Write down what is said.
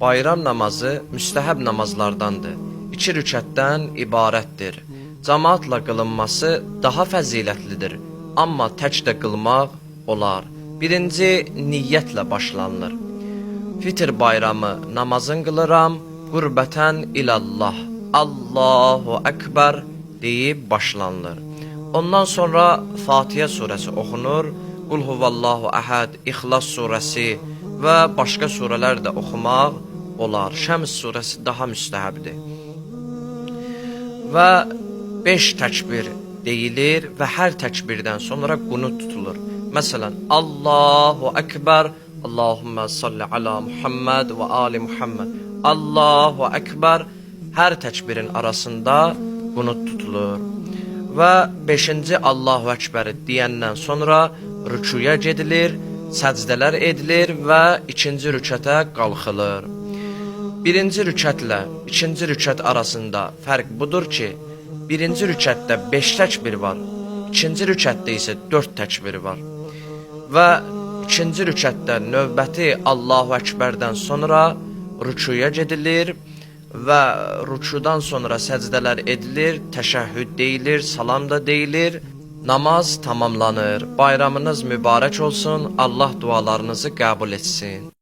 Bayram namazı müstəhəb namazlardandır. 2 rükətdən ibarətdir. Cemaatla qılınması daha fəzilətlidir. Amma tək də qılmaq olar. Birinci niyyətlə başlanılır. Fitr bayramı namazın qılıram, qurbətən ilallah, Allahu Ekber deyib başlanılır. Ondan sonra Fatihə surəsi oxunur, Qul huvallahu əhəd, İxlas surəsi və başqa surələr də oxumaq olar. Şəms surəsi daha müstəhəbdir. Və 5 təkbir deyilir və hər təkbirdən sonra qunut tutulur. Məsələn, Allahu Ekber, Allahümmə salli ala Muhammed və ali Muhammed. Allahu Ekber, hər təkbirin arasında qunut tutulur. Və 5-ci Allahu Ekberi deyəndən sonra rükuya gedilir, səcdələr edilir və 2-ci rükətə qalxılır. 1-ci rükətlə 2-ci rükət arasında fərq budur ki, 1-ci rükətdə 5 təkbir var, 2-ci rükətdə isə 4 təkbir var. Və 2-ci rükətdə növbəti Allahu Ekberdən sonra rükuya gedilir və rükudan sonra səcdələr edilir, təşəhhüd deyilir, salam da deyilir, namaz tamamlanır. Bayramınız mübarək olsun, Allah dualarınızı qəbul etsin.